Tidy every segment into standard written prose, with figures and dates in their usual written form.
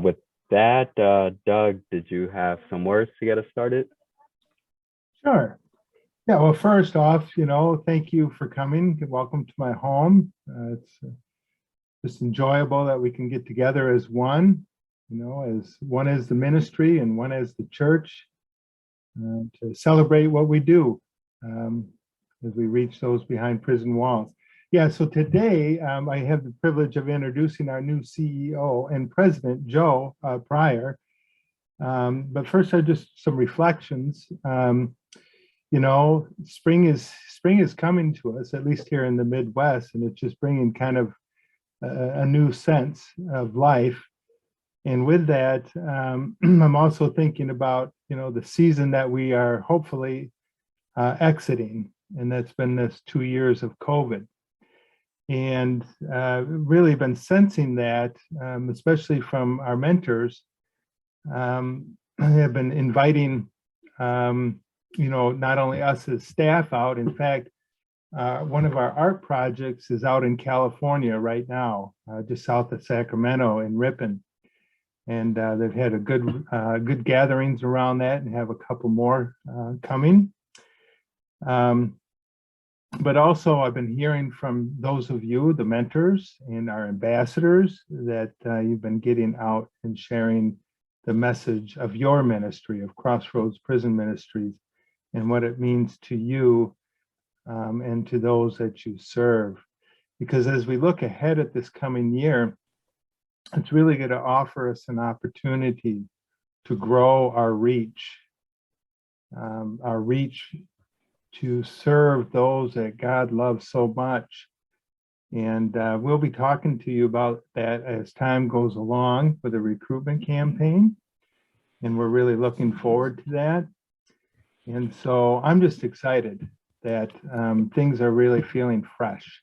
With that, Doug, did you have some words to get us started? Sure. Yeah, well, first off, thank you for coming. Welcome to my home. It's just enjoyable that we can get together as one, as one as the ministry and one as the church to celebrate what we do um, as we reach those behind prison walls. Yeah, so today I have the privilege of introducing our new CEO and president, Joe Pryor. But first, just some reflections. Spring is coming to us, at least here in the Midwest, and it's just bringing kind of a new sense of life. And with that, I'm also thinking about, the season that we are hopefully exiting, and that's been this 2 years of COVID. And really been sensing that, especially from our mentors, have been inviting, not only us as staff out. In fact, one of our art projects is out in California right now, just south of Sacramento in Ripon. And they've had a good gatherings around that and have a couple more coming. But also I've been hearing from those of you, the mentors and our ambassadors, that you've been getting out and sharing the message of your ministry, of Crossroads Prison Ministries, and what it means to you and to those that you serve. Because as we look ahead at this coming year, it's really going to offer us an opportunity to grow our reach to serve those that God loves so much. And we'll be talking to you about that as time goes along with the recruitment campaign. And we're really looking forward to that. And so I'm just excited that things are really feeling fresh.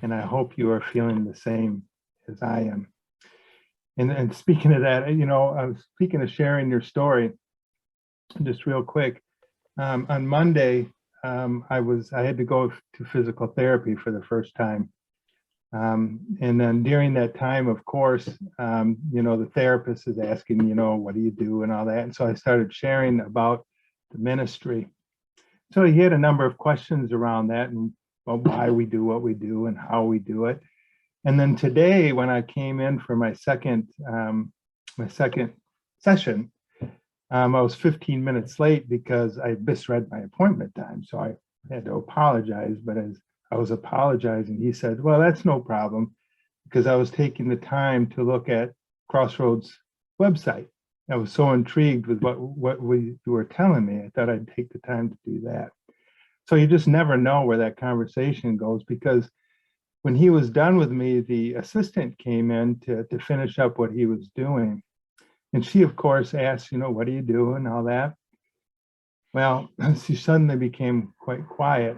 And I hope you are feeling the same as I am. And speaking of that, I was speaking of sharing your story, just real quick. On Monday, I had to go to physical therapy for the first time. And then during that time, of course, the therapist is asking, what do you do and all that. And so I started sharing about the ministry. So he had a number of questions around that and why we do what we do and how we do it. And then today, when I came in for my second session, I was 15 minutes late because I misread my appointment time. So I had to apologize. But as I was apologizing, he said, well, that's no problem, because I was taking the time to look at Crossroads website. I was so intrigued with what you were telling me. I thought I'd take the time to do that. So you just never know where that conversation goes, because when he was done with me, the assistant came in to finish up what he was doing. And she, of course, asked, what do you do and all that? Well, she suddenly became quite quiet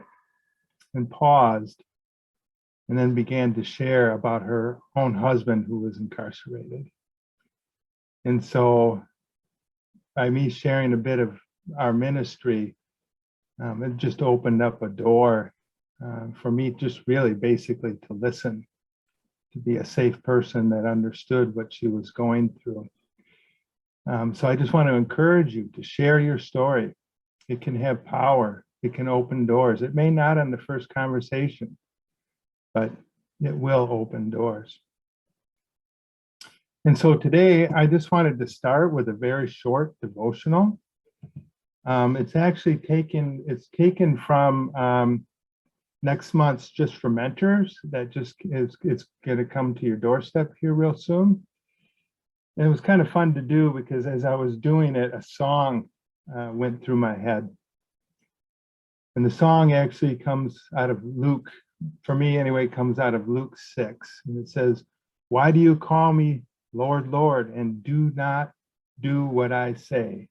and paused, and then began to share about her own husband who was incarcerated. And so by me sharing a bit of our ministry, it just opened up a door for me, just really basically to listen, to be a safe person that understood what she was going through. So I just want to encourage you to share your story. It can have power. It can open doors. It may not on the first conversation, but it will open doors. And so today, I just wanted to start with a very short devotional. It's actually taken from next month's Just for Mentors. That just it's going to come to your doorstep here real soon. And it was kind of fun to do, because as I was doing it, a song went through my head. And the song actually comes out of Luke, for me anyway, comes out of Luke 6. And it says, why do you call me Lord, Lord, and do not do what I say?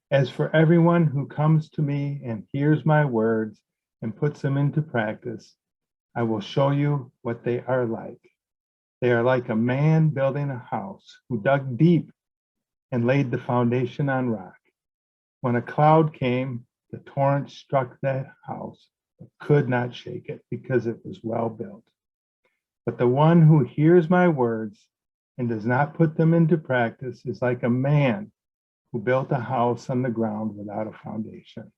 As for everyone who comes to me and hears my words and puts them into practice, I will show you what they are like. They are like a man building a house who dug deep and laid the foundation on rock. When a cloud came, the torrent struck that house, but could not shake it because it was well built. But the one who hears my words and does not put them into practice is like a man who built a house on the ground without a foundation.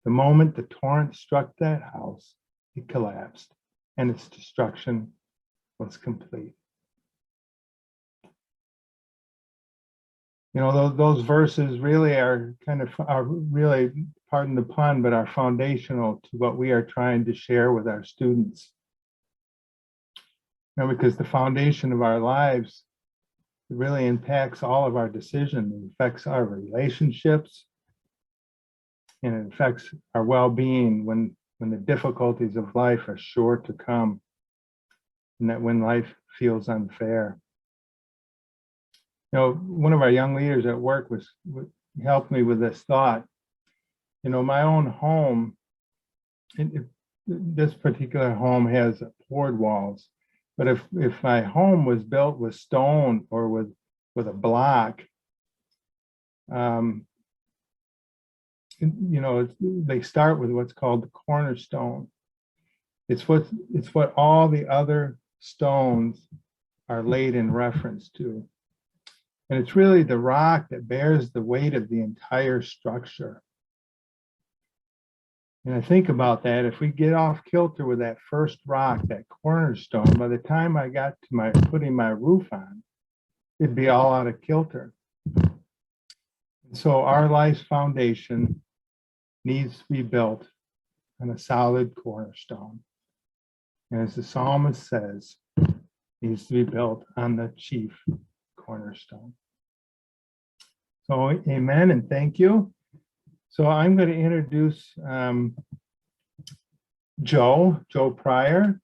The moment the torrent struck that house, it collapsed, and its destruction was complete. You know, those verses really are really, pardon the pun, but are foundational to what we are trying to share with our students. You know, because the foundation of our lives really impacts all of our decisions. It affects our relationships, and it affects our well-being when the difficulties of life are sure to come, and that when life feels unfair. You know, one of our young leaders at work helped me with this thought. You know, my own home, this particular home has poured walls, but if my home was built with stone or with a block, you know, they start with what's called the cornerstone. It's what all the other stones are laid in reference to. And it's really the rock that bears the weight of the entire structure. And I think about that, if we get off kilter with that first rock, that cornerstone, by the time I got to putting my roof on, it'd be all out of kilter. And so our life's foundation needs to be built on a solid cornerstone. And as the psalmist says, needs to be built on the chief cornerstone. So amen and thank you. So I'm going to introduce Joe Pryor.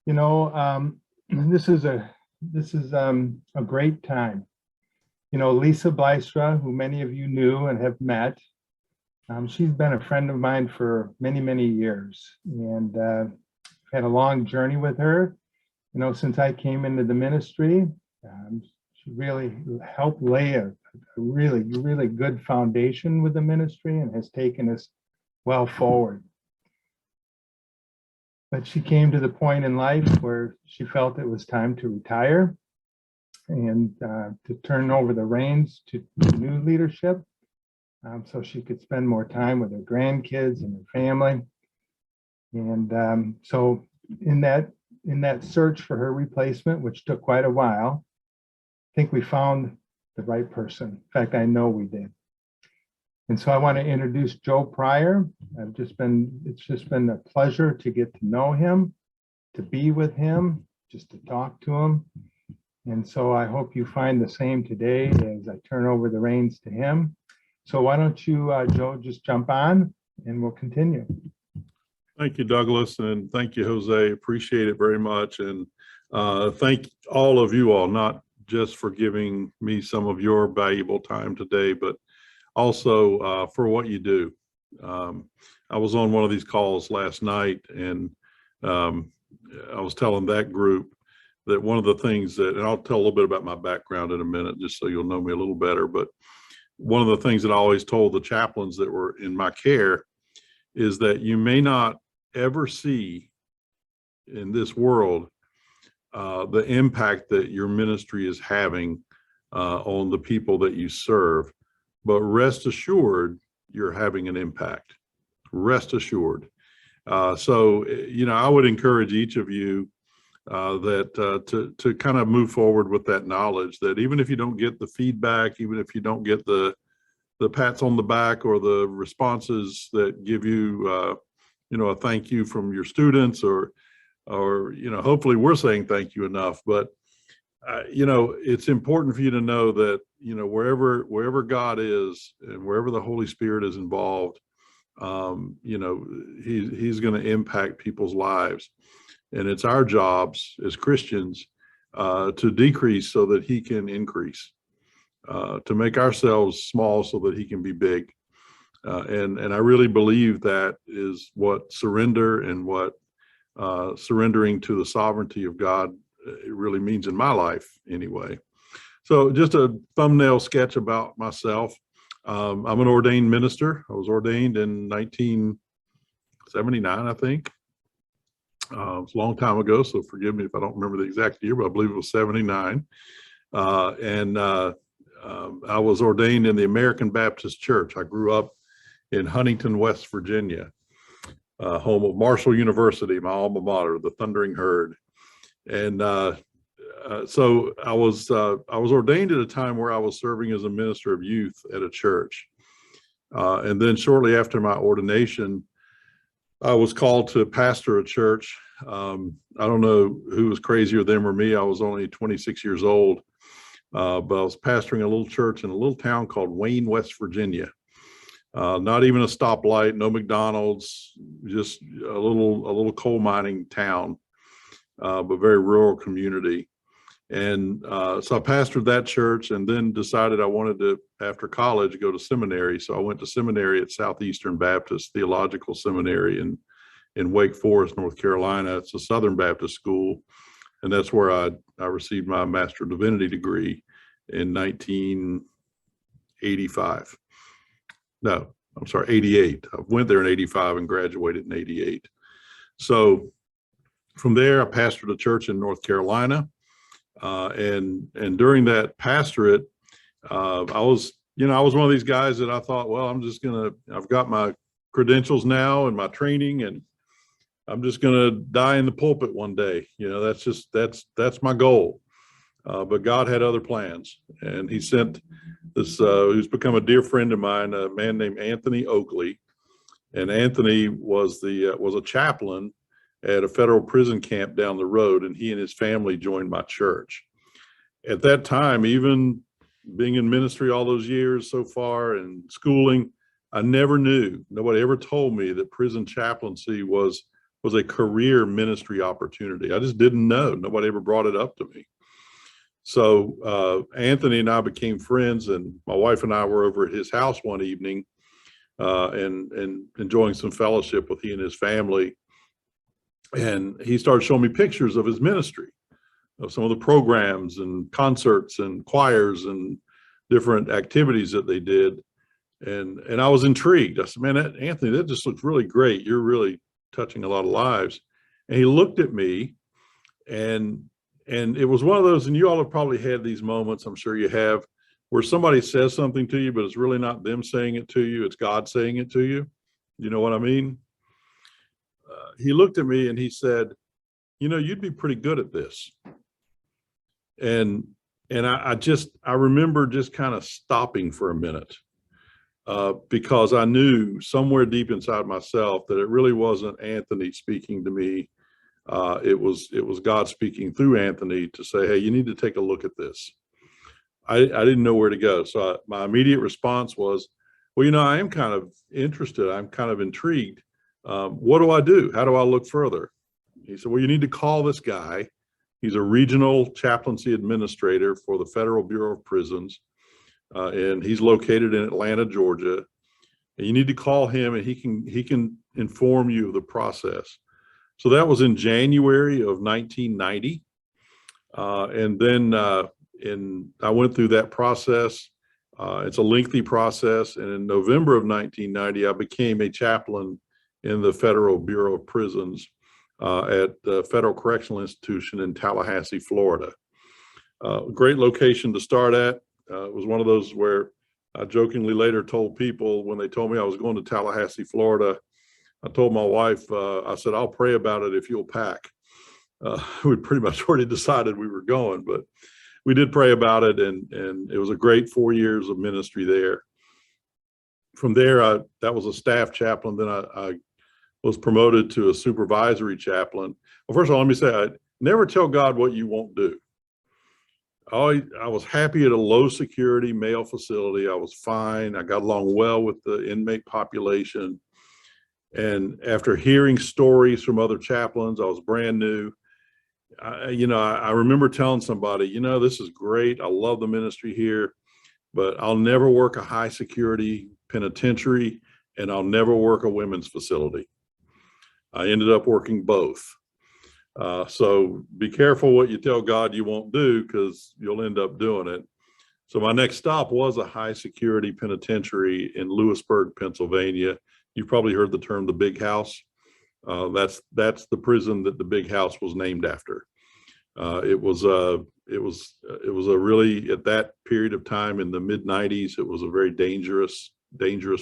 You know, this is a great time. You know, Lisa Blystra, who many of you knew and have met, she's been a friend of mine for many, many years, and had a long journey with her. You know, since I came into the ministry, she really helped lay a really, really good foundation with the ministry and has taken us well forward. But she came to the point in life where she felt it was time to retire and to turn over the reins to new leadership, so she could spend more time with her grandkids and her family. And so in that search for her replacement, which took quite a while, I think we found the right person. In fact, I know we did. And so I want to introduce Joe Pryor. It's just been a pleasure to get to know him, to be with him, just to talk to him. And so I hope you find the same today as I turn over the reins to him. So why don't you, Joe, just jump on and we'll continue. Thank you, Douglas, and thank you, Jose. Appreciate it very much. And thank all of you all, not just for giving me some of your valuable time today, but also for what you do. I was on one of these calls last night, and I was telling that group that one of the things that, and I'll tell a little bit about my background in a minute, just so you'll know me a little better, but one of the things that I always told the chaplains that were in my care is that you may not ever see in this world the impact that your ministry is having on the people that you serve, but rest assured you're having an impact. Rest assured. So, you know, I would encourage each of you to kind of move forward with that knowledge that even if you don't get the feedback, even if you don't get the pats on the back or the responses that give you, you know, a thank you from your students, or you know, hopefully we're saying thank you enough, but you know, it's important for you to know that, you know, wherever God is and wherever the Holy Spirit is involved, you know, he's going to impact people's lives. And it's our jobs as Christians to decrease so that he can increase, to make ourselves small so that he can be big. And I really believe that is what surrender and what surrendering to the sovereignty of God it really means in my life anyway. So just a thumbnail sketch about myself. I'm an ordained minister. I was ordained in 1979, I think. It was a long time ago, so forgive me if I don't remember the exact year, but I believe it was 79. I was ordained in the American Baptist Church. I grew up in Huntington, West Virginia, home of Marshall University, my alma mater, the Thundering Herd. And so I was ordained at a time where I was serving as a minister of youth at a church. And then shortly after my ordination, I was called to pastor a church. I don't know who was crazier, them or me. I was only 26 years old, but I was pastoring a little church in a little town called Wayne, West Virginia. Not even a stoplight, no McDonald's, just a little coal mining town, but very rural community. And so I pastored that church, and then decided I wanted to, after college, go to seminary. So I went to seminary at Southeastern Baptist Theological Seminary in Wake Forest, North Carolina. It's a Southern Baptist school, and that's where I received my Master of Divinity degree in 1985. No, I'm sorry, 88. I went there in 85 and graduated in 88. So from there, I pastored a church in North Carolina. And during that pastorate, I was one of these guys that I thought, well, I've got my credentials now and my training, and I'm just gonna die in the pulpit one day. That's my goal. But God had other plans, and he sent this, who's become a dear friend of mine, a man named Anthony Oakley. And Anthony was a chaplain at a federal prison camp down the road, and he and his family joined my church. At that time, even being in ministry all those years so far and schooling, I never knew, nobody ever told me that prison chaplaincy was a career ministry opportunity. I just didn't know. Nobody ever brought it up to me. So Anthony and I became friends, and my wife and I were over at his house one evening and enjoying some fellowship with he and his family. And he started showing me pictures of his ministry, of some of the programs and concerts and choirs and different activities that they did. And I was intrigued. I said, man, Anthony, that just looks really great. You're really touching a lot of lives. And he looked at me, and it was one of those, and you all have probably had these moments, I'm sure you have, where somebody says something to you, but it's really not them saying it to you, it's God saying it to you. You know what I mean? He looked at me and he said, you'd be pretty good at this. And I remember just kind of stopping for a minute, because I knew somewhere deep inside myself that it really wasn't Anthony speaking to me. It was God speaking through Anthony to say, hey, you need to take a look at this. I didn't know where to go. So my immediate response was, well, I am kind of interested. I'm kind of intrigued. What do I do? How do I look further? He said, well, you need to call this guy. He's a regional chaplaincy administrator for the Federal Bureau of Prisons. And he's located in Atlanta, Georgia. And you need to call him, and he can inform you of the process. So that was in January of 1990. And then I went through that process. It's a lengthy process. And in November of 1990, I became a chaplain in the Federal Bureau of Prisons at the Federal Correctional Institution in Tallahassee, Florida. Great location to start at. It was one of those where I jokingly later told people, when they told me I was going to Tallahassee, Florida, I told my wife, I said, I'll pray about it if you'll pack. We pretty much already decided we were going, but we did pray about it, and it was a great 4 years of ministry there. From there, that was a staff chaplain. Then I was promoted to a supervisory chaplain. Well, first of all, let me say, I never tell God what you won't do. I was happy at a low security male facility. I was fine. I got along well with the inmate population. And after hearing stories from other chaplains, I was brand new. I remember telling somebody, this is great. I love the ministry here, but I'll never work a high security penitentiary, and I'll never work a women's facility. I ended up working both. So be careful what you tell God you won't do, because you'll end up doing it. So my next stop was a high security penitentiary in Lewisburg, Pennsylvania. You've probably heard the term the big house. That's the prison that the big house was named after. It was a really, at that period of time in the mid-90s, it was a very dangerous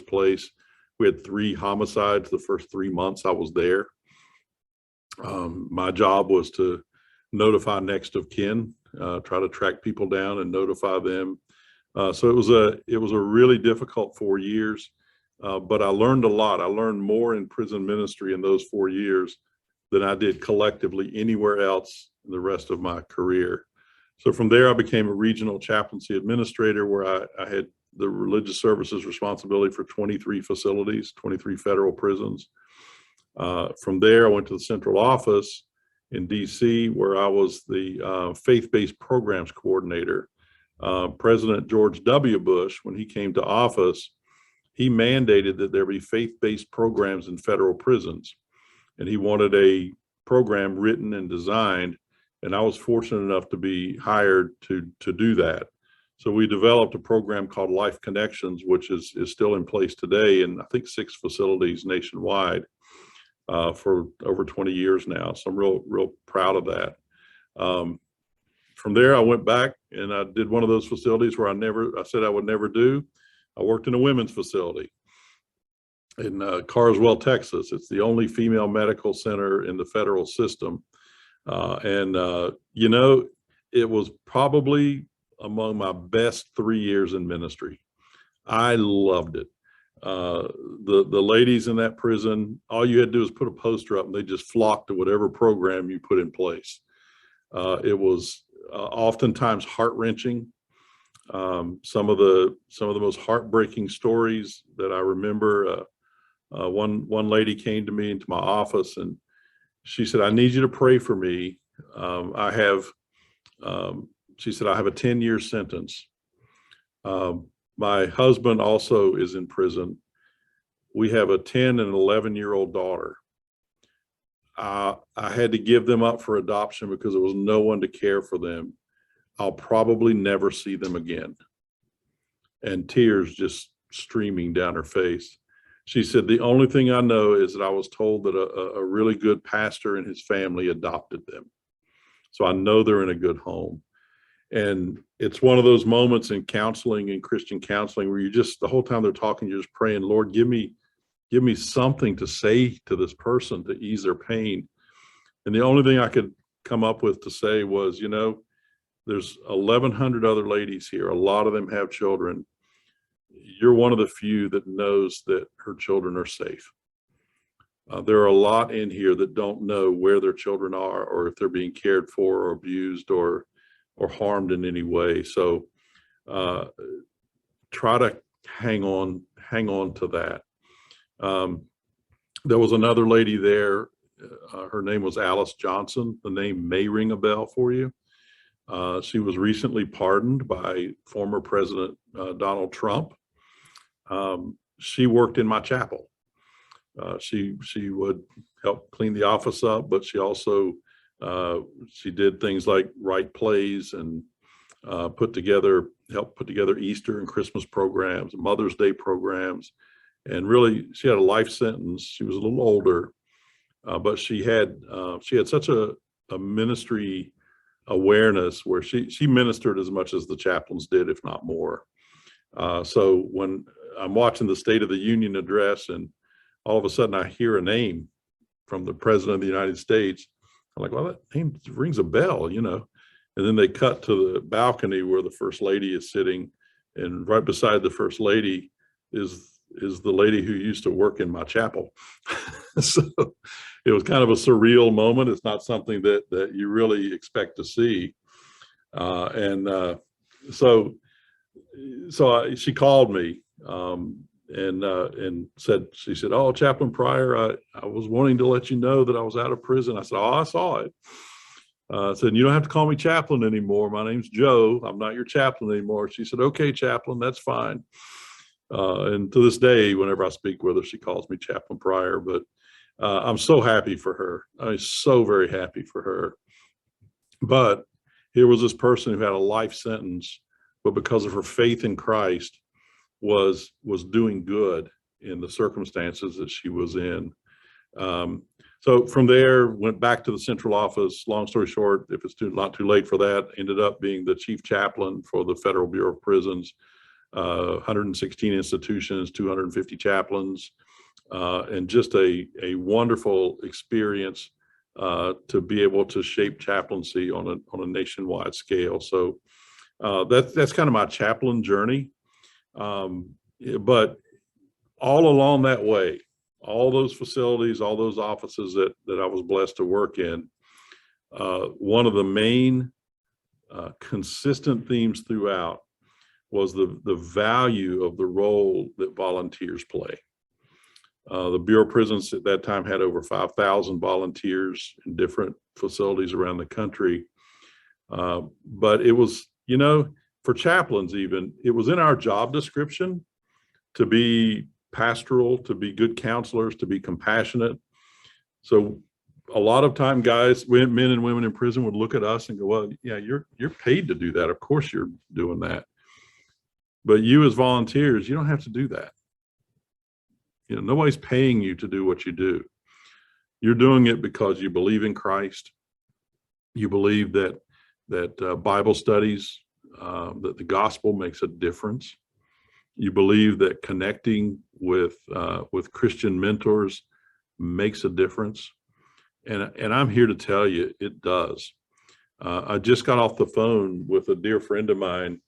place. We had 3 homicides the first 3 months I was there. My job was to notify next of kin, try to track people down and notify them. So it was a really difficult 4 years, but I learned a lot. I learned more in prison ministry in those 4 years than I did collectively anywhere else in the rest of my career. So from there, I became a regional chaplaincy administrator, where I had the religious services responsibility for 23 facilities, 23 federal prisons. From there, I went to the central office in DC, where I was the faith-based programs coordinator. President George W. Bush, when he came to office, he mandated that there be faith-based programs in federal prisons. And he wanted a program written and designed. And I was fortunate enough to be hired to do that. So we developed a program called Life Connections, which is still in place today in, I think, 6 facilities nationwide for over 20 years now. So I'm real proud of that. From there, I went back and I did one of those facilities where I said I would never do. I worked in a women's facility in Carswell, Texas. It's the only female medical center in the federal system. You know, it was probably among my best 3 years in ministry. I loved it. The ladies in that prison, all you had to do is put a poster up and they just flocked to whatever program you put in place. It was oftentimes heart-wrenching. Some of the most heartbreaking stories that I remember, one lady came to me into my office and she said, "I need you to pray for me. She said, I have a 10-year sentence. My husband also is in prison. We have a 10 and 11-year-old daughter. I had to give them up for adoption because there was no one to care for them. I'll probably never see them again." And tears just streaming down her face. She said, "The only thing I know is that I was told that a really good pastor and his family adopted them. So I know they're in a good home." And it's one of those moments in counseling, in Christian counseling, where you just, the whole time they're talking, you're just praying, "Lord, give me something to say to this person to ease their pain." And the only thing I could come up with to say was, you know, there's 1,100 other ladies here. A lot of them have children. You're one of the few that knows that her children are safe. There are a lot in here that don't know where their children are, or if they're being cared for or abused or harmed in any way. So try to hang on to that. There was another lady there. Her name was Alice Johnson. The name may ring a bell for you. She was recently pardoned by former President Donald Trump. She worked in my chapel. She would help clean the office up, but she also she did things like write plays and help put together Easter and Christmas programs, Mother's Day programs. And really, she had a life sentence. She was a little older, but she had such a ministry awareness where she ministered as much as the chaplains did, if not more. So when I'm watching the State of the Union address and all of a sudden I hear a name from the President of the United States, I'm like, well, that name rings a bell, you know. And then they cut to the balcony where the First Lady is sitting, and right beside the First Lady is the lady who used to work in my chapel. So it was kind of a surreal moment. It's not something that you really expect to see. So she called me and said, "Oh, Chaplain Pryor, I was wanting to let you know that I was out of prison." I said, "Oh, I saw it." I said, "You don't have to call me chaplain anymore. My name's Joe. I'm not your chaplain anymore." She said, "Okay, chaplain, that's fine." And to this day, whenever I speak with her, she calls me Chaplain Pryor. But I'm so happy for her. I'm so very happy for her. But here was this person who had a life sentence, but because of her faith in Christ, was doing good in the circumstances that she was in. So from there, went back to the central office. Long story short, if it's not too late for that, ended up being the chief chaplain for the Federal Bureau of Prisons, 116 institutions, 250 chaplains, and just a wonderful experience to be able to shape chaplaincy on a nationwide scale. So that's kind of my chaplain journey. But all along that way, all those facilities, all those offices that I was blessed to work in, one of the main consistent themes throughout was the value of the role that volunteers play. The Bureau of Prisons at that time had over 5,000 volunteers in different facilities around the country. But it was, you know, for chaplains even, it was in our job description to be pastoral, to be good counselors, to be compassionate. So a lot of time guys, men and women in prison would look at us and go, well, yeah, you're paid to do that. Of course you're doing that. But you as volunteers, you don't have to do that. You know, nobody's paying you to do what you do. You're doing it because you believe in Christ. You believe that Bible studies, that the gospel makes a difference. You believe that connecting with Christian mentors makes a difference. And I'm here to tell you, it does. I just got off the phone with a dear friend of mine,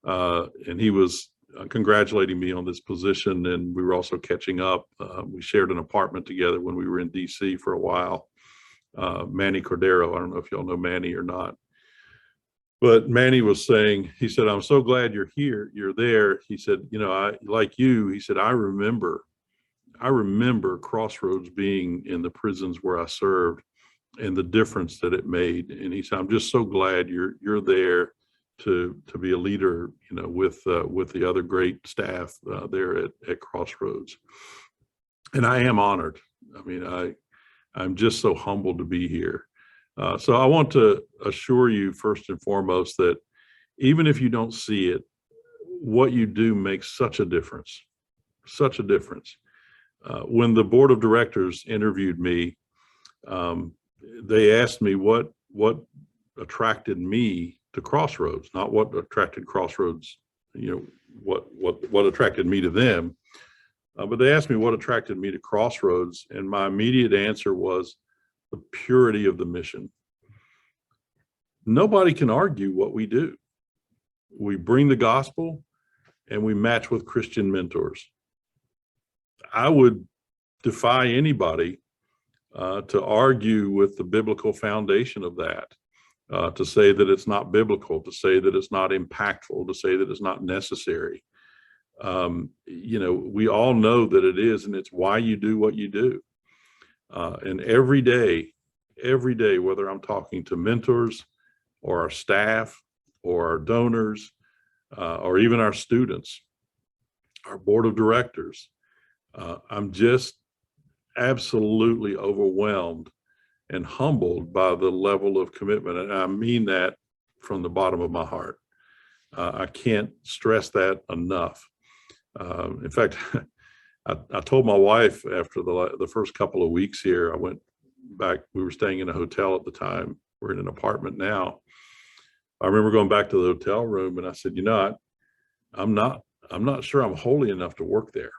and he was congratulating me on this position, and we were also catching up. We shared an apartment together when we were in DC for a while. Manny Cordero, I don't know if y'all know Manny or not, but Manny was saying, he said, I'm so glad you're here, you're there. He said, you know, I like you, he said, I remember Crossroads being in the prisons where I served and the difference that it made. And he said, I'm just so glad you're there to be a leader, you know, with the other great staff there at Crossroads. And I am honored. I mean, I'm just so humbled to be here. So I want to assure you first and foremost that even if you don't see it, what you do makes such a difference, such a difference. When the board of directors interviewed me, they asked me what attracted me to Crossroads, not what attracted Crossroads, you know, what attracted me to them. But they asked me what attracted me to Crossroads, and my immediate answer was the purity of the mission. Nobody can argue what we do. We bring the gospel and we match with Christian mentors. I would defy anybody to argue with the biblical foundation of that, to say that it's not biblical, to say that it's not impactful, to say that it's not necessary. You know, we all know that it is, and it's why you do what you do. And every day, whether I'm talking to mentors or our staff or our donors, or even our students, our board of directors, I'm just absolutely overwhelmed and humbled by the level of commitment. And I mean that from the bottom of my heart. I can't stress that enough. In fact, I told my wife after the first couple of weeks here, I went back, we were staying in a hotel at the time. We're in an apartment now. I remember going back to the hotel room and I said, you know, I'm not sure I'm holy enough to work there.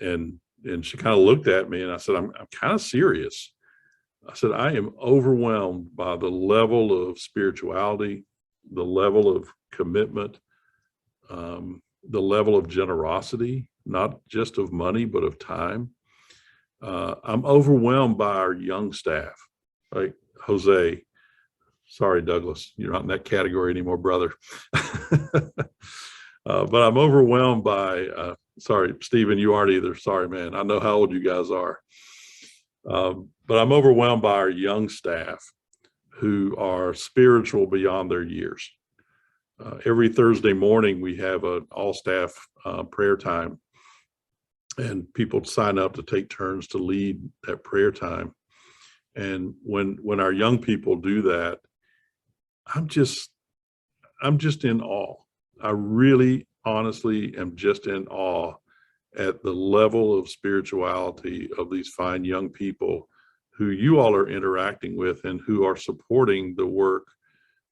And she kind of looked at me and I said, I'm kind of serious. I said, I am overwhelmed by the level of spirituality, the level of commitment, the level of generosity, not just of money, but of time. I'm overwhelmed by our young staff, like Jose. Sorry, Douglas, you're not in that category anymore, brother. But I'm overwhelmed by, sorry, Stephen, you aren't either. Sorry, man. I know how old you guys are. But I'm overwhelmed by our young staff who are spiritual beyond their years. Every Thursday morning, we have an all-staff prayer time, and people sign up to take turns to lead that prayer time. And when our young people do that, I'm just in awe. I really, honestly am just in awe at the level of spirituality of these fine young people who you all are interacting with and who are supporting the work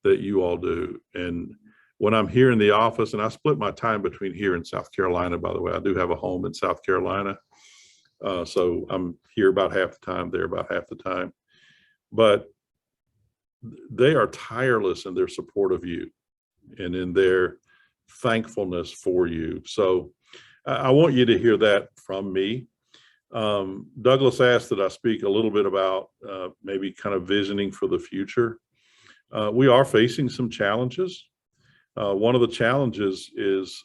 that you all do. And when I'm here in the office, and I split my time between here and South Carolina, by the way, I do have a home in South Carolina. So I'm here about half the time, there about half the time. But they are tireless in their support of you and in their thankfulness for you. So I want you to hear that from me. Douglas asked that I speak a little bit about maybe kind of visioning for the future. We are facing some challenges. One of the challenges is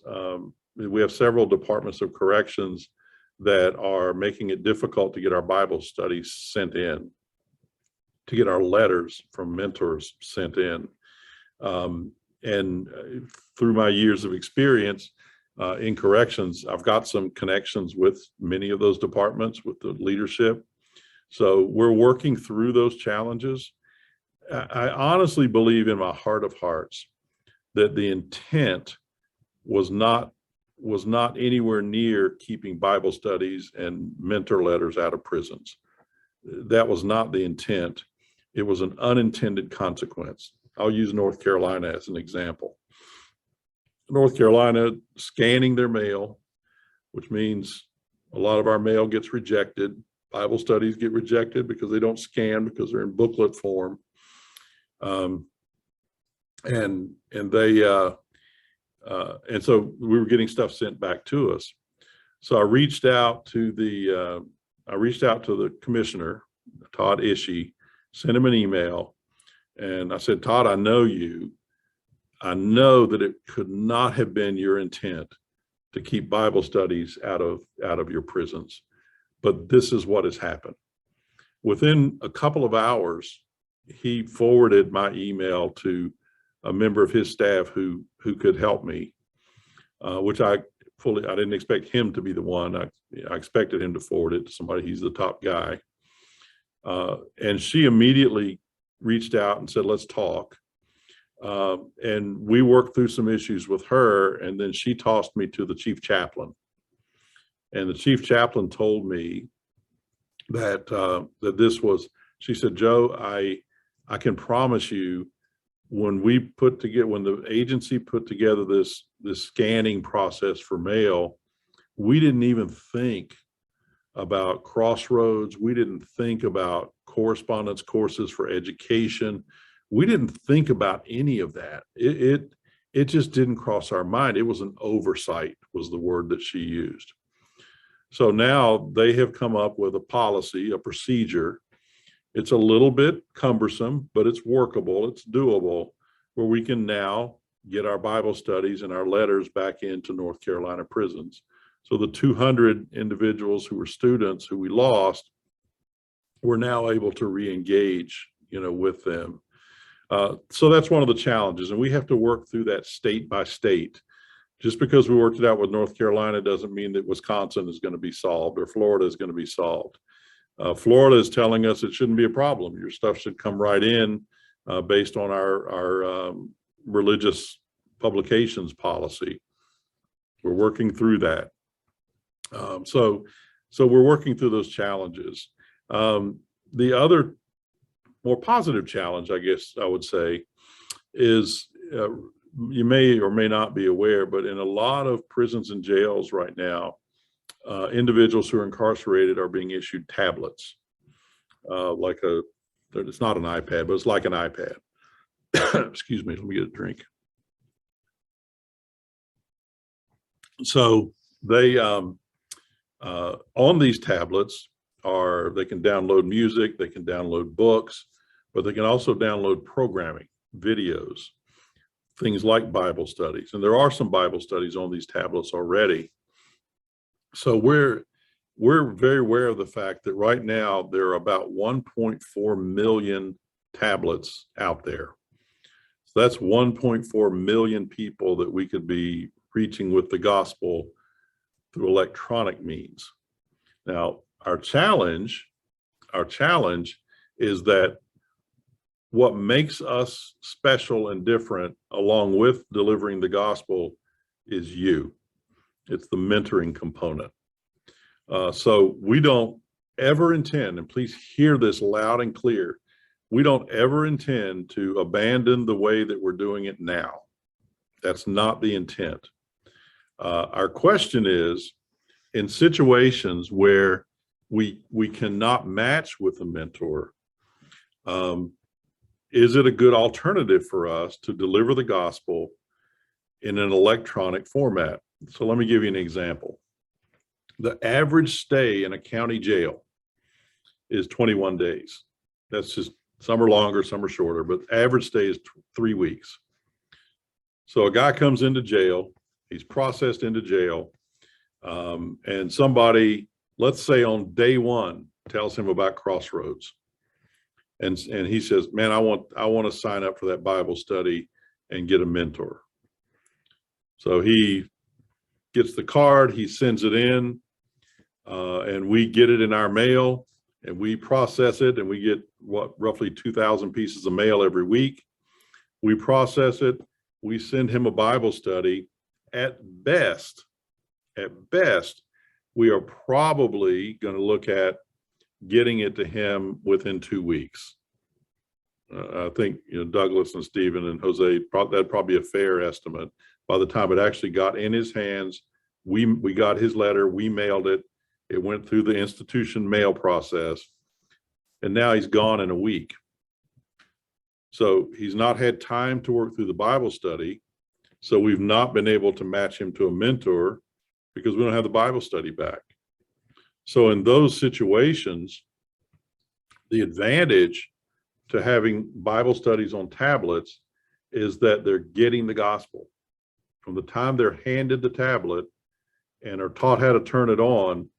we have several departments of corrections that are making it difficult to get our Bible studies sent in, to get our letters from mentors sent in. And through my years of experience in corrections, I've got some connections with many of those departments, with the leadership. So we're working through those challenges. I honestly believe in my heart of hearts that the intent was not anywhere near keeping Bible studies and mentor letters out of prisons. That was not the intent. It was an unintended consequence. I'll use North Carolina as an example. North Carolina scanning their mail, which means a lot of our mail gets rejected. Bible studies get rejected because they don't scan, because they're in booklet form. And so we were getting stuff sent back to us. So I reached out to the commissioner, Todd Ishii, sent him an email, and I said, Todd, I know you. I know that it could not have been your intent to keep Bible studies out of your prisons, but this is what has happened. Within a couple of hours, he forwarded my email to a member of his staff who could help me, which I didn't expect him to be the one. I expected him to forward it to somebody. He's the top guy. And she immediately reached out and said, let's talk. And we worked through some issues with her, and then she tossed me to the chief chaplain. And the chief chaplain told me that she said, Joe, I can promise you, when the agency put together this scanning process for mail, we didn't even think about Crossroads. We didn't think about correspondence courses for education. We didn't think about any of that. It just didn't cross our mind. It was an oversight, was the word that she used. So now they have come up with a policy, a procedure. It's a little bit cumbersome, but it's workable, it's doable, where we can now get our Bible studies and our letters back into North Carolina prisons. So the 200 individuals who were students who we lost, we're now able to re-engage, with them. So that's one of the challenges, and we have to work through that state by state. Just because we worked it out with North Carolina doesn't mean that Wisconsin is going to be solved or Florida is going to be solved. Florida is telling us it shouldn't be a problem. Your stuff should come right in based on our religious publications policy. We're working through that. So we're working through those challenges. The other more positive challenge, I guess I would say, is you may or may not be aware, but in a lot of prisons and jails right now, individuals who are incarcerated are being issued tablets, it's not an iPad, but it's like an iPad. Excuse me, let me get a drink. So they, on these tablets they can download music, they can download books, but they can also download programming, videos, things like Bible studies. And there are some Bible studies on these tablets already. So we're very aware of the fact that right now there are about 1.4 million tablets out there. So that's 1.4 million people that we could be reaching with the gospel through electronic means. Now, our challenge is that what makes us special and different, along with delivering the gospel, is you. It's the mentoring component. So we don't ever intend, and please hear this loud and clear, we don't ever intend to abandon the way that we're doing it now. That's not the intent. Our question is, in situations where we cannot match with a mentor, is it a good alternative for us to deliver the gospel in an electronic format? So let me give you an example. The average stay in a county jail is 21 days. That's just, some are longer, some are shorter, but average stay is 3 weeks. So a guy comes into jail, he's processed into jail, and somebody, let's say on day one, tells him about Crossroads. And he says, man, I want to sign up for that Bible study and get a mentor. So he gets the card, he sends it in, and we get it in our mail, and we process it, and we get roughly 2,000 pieces of mail every week. We process it, we send him a Bible study. At best, we are probably going to look at getting it to him within 2 weeks. I think, Douglas and Stephen and Jose, that'd probably be a fair estimate. By the time it actually got in his hands, we got his letter, we mailed it, it went through the institution mail process, and now he's gone in a week. So he's not had time to work through the Bible study. So we've not been able to match him to a mentor because we don't have the Bible study back. So in those situations, the advantage to having Bible studies on tablets is that they're getting the gospel. From the time they're handed the tablet and are taught how to turn it on,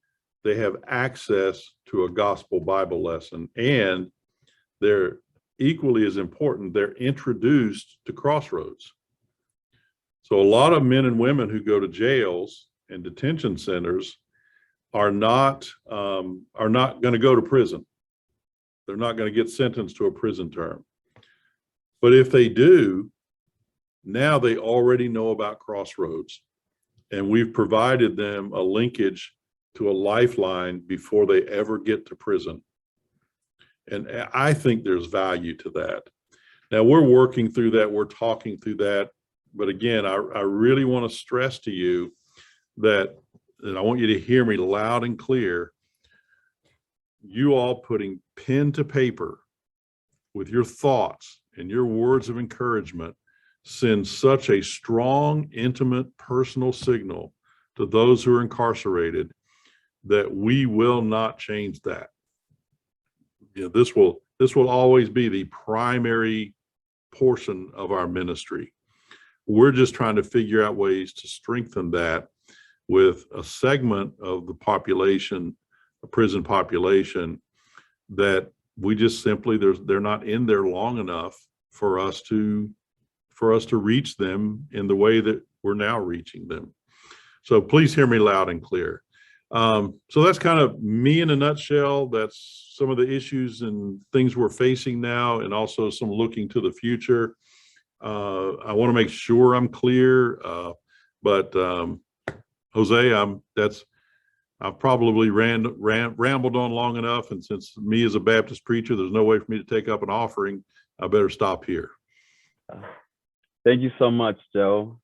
they have access to a gospel Bible lesson. And they're equally as important, they're introduced to Crossroads. So a lot of men and women who go to jails and detention centers are not going to go to prison. They're not going to get sentenced to a prison term. But if they do, now they already know about Crossroads, and we've provided them a linkage to a lifeline before they ever get to prison. And I think there's value to that. Now we're working through that, we're talking through that. But again, I really want to stress to you that, and I want you to hear me loud and clear, you all putting pen to paper with your thoughts and your words of encouragement send such a strong, intimate, personal signal to those who are incarcerated that we will not change that. This will always be the primary portion of our ministry. We're just trying to figure out ways to strengthen that with a segment of the population, a prison population, that we just simply, they're not in there long enough for us to reach them in the way that we're now reaching them. So please hear me loud and clear. So that's kind of me in a nutshell. That's some of the issues and things we're facing now, and also some looking to the future. I want to make sure I'm clear, but Jose, I've probably rambled on long enough, and since me as a Baptist preacher, there's no way for me to take up an offering, I better stop here. Thank you so much, Joe.